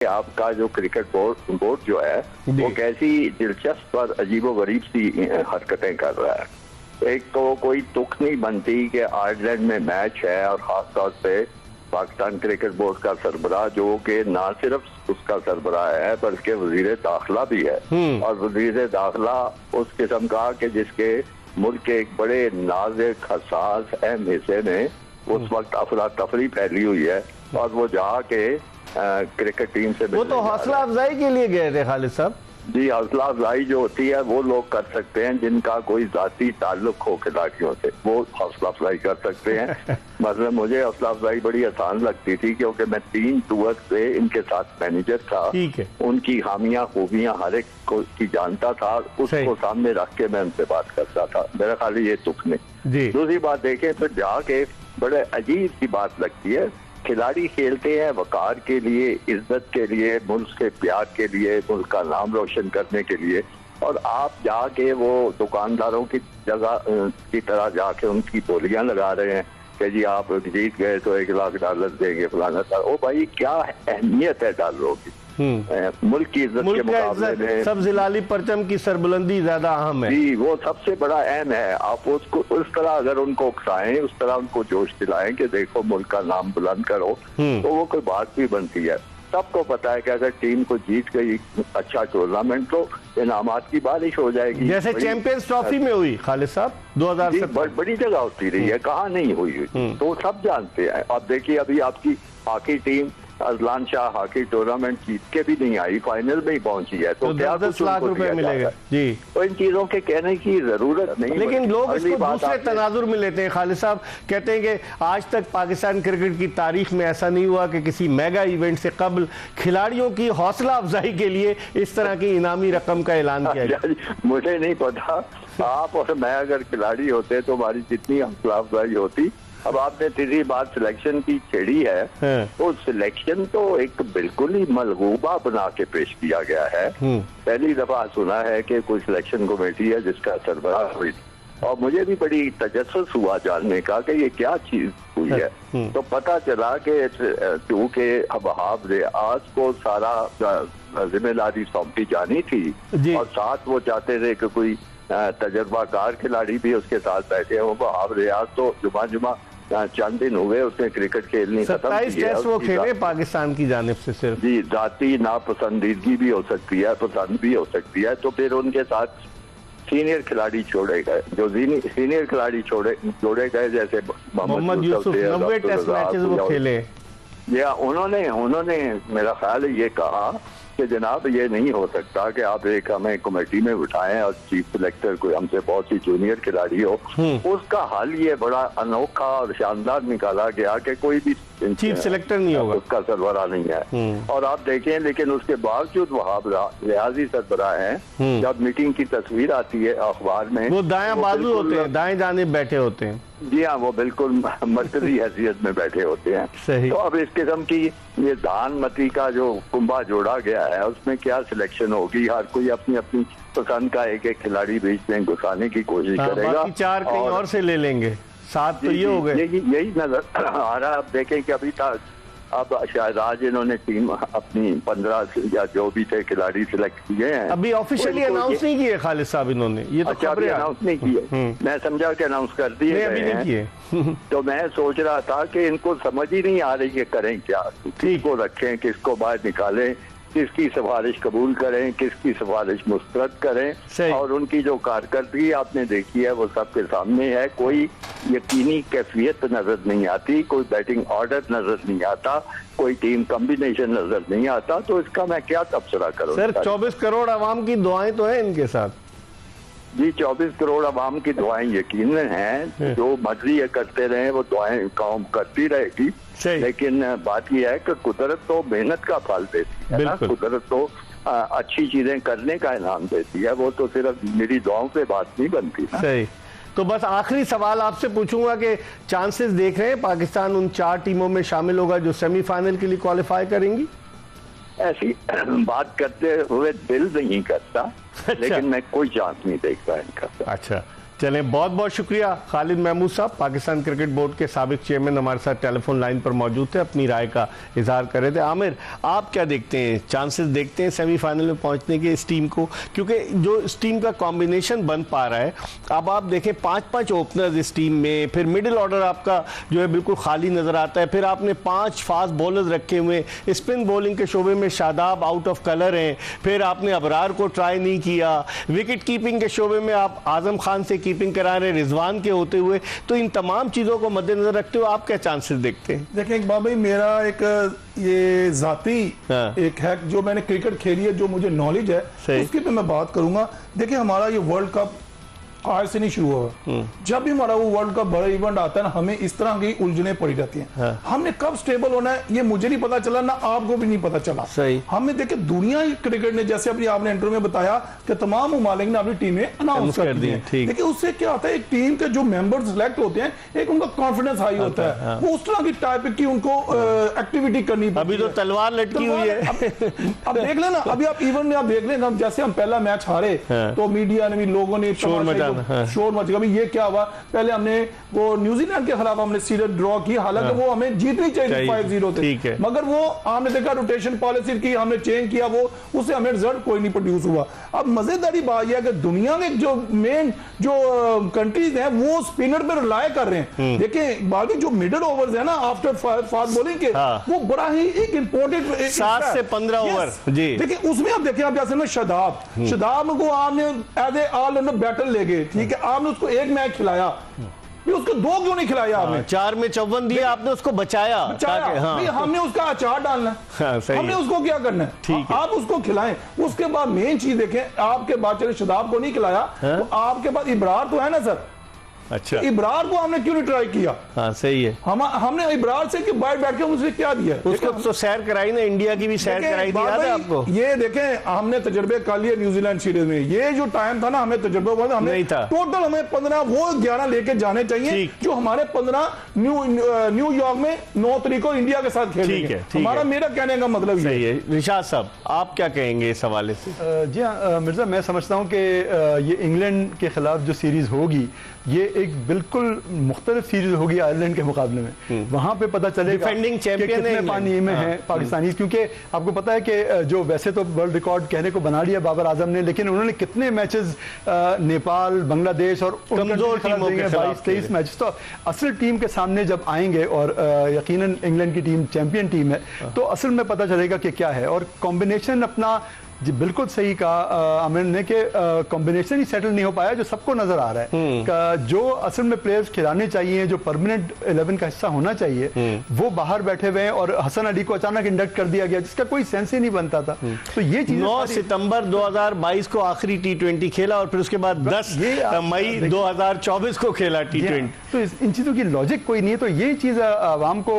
आपका जो cricket board जो है वो कैसी दिलचस्प और अजीबोगरीब सी हरकतें कर रहा है। एक तो कोई तुक नहीं बनती कि आयरलैंड में मैच है और खास तौर पे पाकिस्तान क्रिकेट बोर्ड का सरबराह जो कि ना सिर्फ उसका सरबराह है बल्कि वजीर दाखिला भी है और वजीर दाखिला उस किस्म का कि जिसके मुल्क के एक बड़े नाजुक हसास अहम हिस्से में उस वक्त अफरा तफरी फैली हुई है और वो जाके क्रिकेट टीम से वो तो हौसला अफजाई के लिए गए थे खालिद साहब। जी, हौसला अफजाई जो होती है वो लोग कर सकते हैं जिनका कोई जाती ताल्लुक हो खिलाड़ियों से, वो हौसला अफजाई कर सकते हैं। मतलब मुझे हौसला अफजाई बड़ी आसान लगती थी क्योंकि मैं 3 टूर से इनके साथ मैनेजर था। उनकी खामियां खूबियां हर एक को की जानता था, उसको सामने रख के मैं उनसे बात करता था। मेरा ख्याल ये तुक नहीं। दूसरी बात देखें तो जाके बड़े अजीब सी बात लगती है, खिलाड़ी खेलते हैं वकार के लिए, इज्जत के लिए, मुल्क से प्यार के लिए, मुल्क का नाम रोशन करने के लिए, और आप जाके वो दुकानदारों की जगह की तरह जाके उनकी बोलियां लगा रहे हैं कि जी आप जीत गए तो $1,00,000 देंगे फलाना। ओ भाई, क्या अहमियत है डॉलरों की मुल्क की इज्जत के मुकाबले में? सब जिलाली परचम की सरबुलंदी ज्यादा अहम है। जी, वो सबसे बड़ा अहम है। आप उसको उस तरह अगर उनको उकसाएं, उस तरह उनको जोश दिलाएं कि देखो मुल्क का नाम बुलंद करो, तो वो कोई बात भी बनती है। सबको पता है कि अगर टीम को जीत गई अच्छा टूर्नामेंट तो इनामात की बारिश हो जाएगी, जैसे चैंपियंस ट्रॉफी में हुई खालिद साहब 2017। बड़ी जगह होती रही है, कहाँ नहीं हुई तो सब जानते हैं। अब देखिए अभी आपकी hockey team Azlan Shah hockey tournament जीत के भी नहीं आई, फाइनल में ही पहुंची है, तो क्या 10 लाख रुपए मिलेगा जी। तो इन चीजों के कहने की जरूरत नहीं, लेकिन लोग इसको दूसरे तनाजुर में लेते हैं। खालिद साहब कहते हैं कि आज तक पाकिस्तान क्रिकेट की तारीख में ऐसा नहीं हुआ कि किसी मेगा इवेंट से कबल खिलाड़ियों की हौसला अफजाई के लिए इस तरह की इनामी रकम का ऐलान किया गया। मुझे नहीं पता, आप और मैं अगर खिलाड़ी होते तो हमारी जितनी हौसला अफजाई होती। अब आपने तीसरी बात सिलेक्शन की छेड़ी है, तो सिलेक्शन तो एक बिल्कुल ही मलगूबा बना के पेश किया गया है। पहली दफा सुना है कि कोई सिलेक्शन कमेटी है जिसका सरबराह हुई, और मुझे भी बड़ी तजस्सुस हुआ जानने का कि ये क्या चीज हुई है। तो पता चला कि क्योंकि वहाब रियाज को सारा जिम्मेदारी सौंपी जानी थी और साथ वो चाहते थे कि कोई तजर्बाकार खिलाड़ी भी उसके साथ बैठे हो। वहाब रियाज तो जुमा चंद दिन हुए उसने क्रिकेट खेलनी खत्म की है। वो खेले पाकिस्तान की जानिब से सिर्फ। जी, जाती नापसंदीदगी भी हो सकती है, पसंद भी हो सकती है, तो फिर उनके साथ सीनियर खिलाड़ी छोड़े गए। जो सीनियर खिलाड़ी जोड़े गए जैसे मोहम्मद यूसुफ 90 टेस्ट मैचेस वो खेले। या उन्होंने मेरा ख्याल है ये कहा कि जनाब ये नहीं हो सकता कि आप एक हमें कमेटी में उठाएं और चीफ सिलेक्टर कोई हमसे बहुत ही जूनियर खिलाड़ी हो। उसका हल ये बड़ा अनोखा और शानदार निकाला गया कि कोई भी चीफ सिलेक्टर नहीं होगा, उसका सरबराह नहीं है। और आप देखें, लेकिन उसके बावजूद वहाब रियाजी सरबराह हैं। जब मीटिंग की तस्वीर आती है अखबार में, वो दायां बाजू होते हैं, दाएं जानिब बैठे होते हैं। जी हाँ, वो बिल्कुल मर्कजी हैसियत में बैठे होते हैं। सही। तो अब इस किस्म की ये धानमती का जो कुंभा जोड़ा गया है उसमें क्या सिलेक्शन होगी? हर कोई अपनी अपनी पसंद का एक एक खिलाड़ी बीच में घुसाने की कोशिश करेगा, 4 कहीं और से ले लेंगे। 7 तो ये हो गए। यही नजर आ रहा है। अब देखें कि अभी तक अब शायद आज इन्होंने टीम अपनी 15 या जो भी थे खिलाड़ी सिलेक्ट किए हैं। अभी ऑफिशियली अनाउंस नहीं किए खालिद साहब इन्होंने, ये तो अच्छा, अनाउंस नहीं किए। मैं समझा कि अनाउंस कर दिए हैं। तो मैं सोच रहा था कि इनको समझ ही नहीं आ रही कि करें क्या, किसको रखें, किसको बाहर निकालें, किसकी सिफारिश कबूल करें, किसकी सिफारिश मुस्तरद करें। और उनकी जो कारकर्दगी आपने देखी है वो सबके सामने है। कोई यकीनी कैफियत नजर नहीं आती, कोई बैटिंग ऑर्डर नजर नहीं आता, कोई टीम कॉम्बिनेशन नजर नहीं आता। तो इसका मैं क्या तबसरा करूं? सर 24 करोड़ आवाम की दुआएं तो है इनके साथ। जी, 24 करोड़ आवाम की दुआएं यकीनन हैं। जो मर्जी ये करते रहे वो दुआएं काम करती रहेगी। लेकिन बात यह है कि कुदरत तो मेहनत का फल देती है ना, कुदरत तो अच्छी चीजें करने का इनाम देती है। वो तो सिर्फ मेरी दुआओं से बात नहीं बनती ना। सही। तो बस आखिरी सवाल आपसे पूछूंगा कि चांसेस देख रहे हैं पाकिस्तान उन 4 टीमों में शामिल होगा जो सेमीफाइनल के लिए क्वालिफाई करेंगी? ऐसी बात करते हुए दिल नहीं करता। अच्छा। लेकिन मैं कोई चांस नहीं देखता इनका। अच्छा, चलें, बहुत बहुत शुक्रिया खालिद महमूद साहब, पाकिस्तान क्रिकेट बोर्ड के साबिक चेयरमैन, हमारे साथ टेलीफोन लाइन पर मौजूद थे, अपनी राय का इजहार कर रहे थे। आमिर, आप क्या देखते हैं, चांसेस देखते हैं सेमीफाइनल में पहुंचने के इस टीम को? क्योंकि जो इस टीम का कॉम्बिनेशन बन पा रहा है, अब आप देखें 5-5 ओपनर्स इस टीम में, फिर मिडिल ऑर्डर आपका जो है बिल्कुल खाली नजर आता है, फिर आपने 5 फास्ट बॉलर्स रखे हुए, स्पिन बॉलिंग के शोबे में शादाब आउट ऑफ कलर हैं, फिर आपने अबरार को ट्राई नहीं किया, विकेट कीपिंग के शोबे में आप आजम खान से कीपिंग करा रहे रिजवान के होते हुए, तो इन तमाम चीज़ों को मद्देनजर रखते हुए आप क्या चांसेस देखते हैं? देखिए इकबाल भाई, मेरा एक ये जाती एक है जो मैंने क्रिकेट खेली है, जो मुझे नॉलेज है उसकी पे मैं बात करूंगा। देखिए हमारा ये वर्ल्ड कप आज से नहीं शुरू हुआ। जब भी हमारा वो वर्ल्ड कप बड़ा इवेंट आता है ना, हमें इस तरह की उलझने पड़ी रहती हैं। हमने कब स्टेबल होना है ये मुझे नहीं पता चला, ना आपको भी नहीं पता चला। सही। हमने देखे दुनिया क्रिकेट ने, जैसे अभी आपने इंटरव्यू में बताया कि तमाम ममालिक ने अपनी टीमें अनाउंस कर दी हैं। देखिए उससे क्या होता है, एक टीम के जो मेंबर सिलेक्ट होते हैं, एक उनका कॉन्फिडेंस हाई होता है, वो उस तरह की टाइप की उनको एक्टिविटी करनी। अभी तो तलवार लटकी हुई है। अब देख लेना, अभी आप इवन में आप देख लेना, जैसे हम पहला मैच हारे तो मीडिया ने भी, लोगों ने शोर मच गया, ये क्या हुआ। पहले हमने वो न्यूजीलैंड के खिलाफ हमने सीरीज ड्रॉ की, हालांकि वो हमें जीतनी चाहिए 5-0 थे, मगर वो हमने देखा रोटेशन पॉलिसी की, हमने चेंज किया, वो उससे हमें रिजल्ट कोई नहीं प्रोड्यूस हुआ। अब मजेदारी बात यह है कि दुनिया में जो मेन जो कंट्रीज हैं वो स्पिनर पर रिलाय कर रहे हैं। देखिए बाकी जो मिडिल ओवर्स है ना आफ्टर फास्ट बॉलिंग के, वो बड़ा ही एक इंपॉर्टेंट 7 से 15 ओवर जी। देखिए उसमें आप देखिए, आप जैसे शदाब को आपने एज ए ऑलराउंडर बैटर ले गए, ठीक है, आपने उसको एक मैच खिलाया, उसको 2 क्यों नहीं खिलाया आपने? 4 में 54 दिए आपने, उसको बचाया। हमने उसका अचार डालना है, हमने उसको क्या करना है, आप उसको खिलाएं। उसके बाद मेन चीज देखें, आपके बाद चले शदाब को नहीं खिलाया, तो आपके पास इब्रार तो है ना सर। अच्छा, इब्रार को हमने क्यों नहीं ट्राई किया? हाँ सही है। हमने इब्रार से कि बाहर बैठ के उसने क्या दिया, उसको तो सैर कराई ना, इंडिया की भी सैर कराई थी, याद है आपको? ये देखें, हमने तजुर्बे कर लिए न्यूजीलैंड सीरीज में, ये जो टाइम था ना, हमें तजुर्बे हुआ था, हमें नहीं था। टोटल हमें 15 वो 11 लेके जाने चाहिए, जो हमारे 15 न्यूयॉर्क में 9 तारीख को इंडिया के साथ खेलेंगे। हमारा, मेरा कहने का मतलब सही है। रिशाद साहब, आप क्या कहेंगे इस हवाले से? जी हाँ मिर्जा, मैं समझता हूँ कि ये इंग्लैंड के खिलाफ जो सीरीज होगी, ये एक बिल्कुल मुख्तलिफ सीरीज होगी आयरलैंड के मुकाबले में। वहां पे पता चलेगा डिफेंडिंग चैंपियन कितने पानी में है पाकिस्तानी, क्योंकि आपको पता है कि जो वैसे तो वर्ल्ड रिकॉर्ड कहने को बना लिया बाबर आजम ने, लेकिन उन्होंने कितने मैचेस नेपाल, बांग्लादेश और कमजोर टीमों के 22-23 मैचेस, तो असल टीम के सामने जब आएंगे, और यकीनन इंग्लैंड की टीम चैंपियन टीम है, तो असल में पता चलेगा कि क्या है। और कॉम्बिनेशन अपना जी बिल्कुल सही कहा आमिर ने कि कॉम्बिनेशन ही सेटल नहीं हो पाया, जो सबको नजर आ रहा है। जो असल में प्लेयर्स खिलाने चाहिए, जो परमानेंट 11 का हिस्सा होना चाहिए, वो बाहर बैठे हुए हैं, और हसन अली को अचानक इंडक्ट कर दिया गया, जिसका कोई सेंस ही नहीं बनता था। तो ये चीज 9 सितंबर 2022 को आखिरी T20 खेला, और फिर उसके बाद 10 मई 2024 को खेला T20। तो इन चीजों की लॉजिक कोई नहीं है। तो ये चीज आवाम को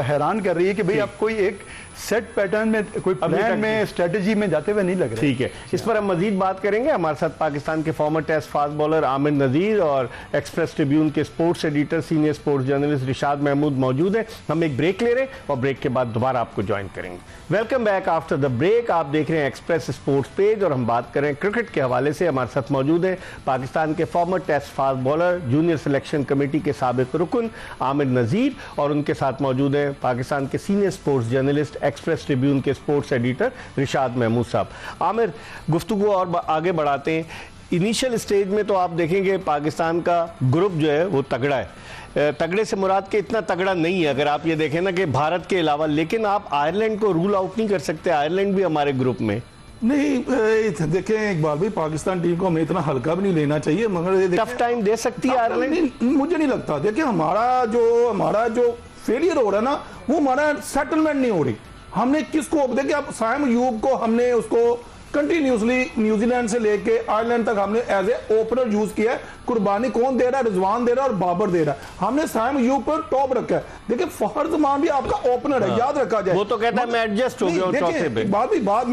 हैरान कर रही है कि भाई आप कोई एक सेट पैटर्न में, कोई प्लान में, स्ट्रेटेजी में जाते हुए नहीं लग रहे। ठीक है, इस पर हम मजीद बात करेंगे। हमारे साथ पाकिस्तान के former test fast bowler Aamir Nazir और एक्सप्रेस ट्रिब्यून के sports editor, senior sports journalist Rishad Mahmood मौजूद हैं। हम एक ब्रेक ले रहे हैं और ब्रेक के बाद दोबारा आपको ज्वाइन करेंगे। Welcome back after the break. आप देख रहे हैं एक्सप्रेस स्पोर्ट्स पेज और हम बात कर रहे हैं क्रिकेट के हवाले से। हमारे साथ मौजूद है पाकिस्तान के former test fast bowler, junior selection committee के साबिक रुकन आमिर नज़ीर, और उनके साथ मौजूद है पाकिस्तान के senior sports journalist, express Tribune के स्पोर्ट्स एडिटर रिशाद महमूद साहब। आमिर, गुफ्तगू और आगे बढ़ाते हैं। इनिशियल स्टेज में तो आप देखेंगे पाकिस्तान का ग्रुप जो है वो तगड़ा है। तगड़े से मुराद के इतना तगड़ा नहीं है अगर आप ये देखें ना कि भारत के अलावा, लेकिन आप आयरलैंड को रूल आउट नहीं कर सकते। आयरलैंड भी हमारे ग्रुप में नहीं। देखें एक बार भी, पाकिस्तान टीम को हमें इतना हल्का भी नहीं लेना चाहिए, मगर टफ टाइम दे सकती है आयरलैंड, मुझे नहीं लगता। देखिए हमारा जो फेलियर हो रहा है ना, वो हमारा सेटलमेंट नहीं हो रही। हमने किसको, देखिए आप साइम अयूब को हमने उसको कंटिन्यूसली न्यूजीलैंड से लेके आयरलैंड तक हमने एज ए ओपनर यूज किया है। कुर्बानी कौन दे रहा है? रिजवान दे रहा है और बाबर दे रहा है। हमने साइम अयूब पर टॉप रखा है। देखिए फखर जमान भी आपका ओपनर है, याद रखा जाए। वो तो कहता है मैं एडजस्ट हो गया चौथे पे। बाद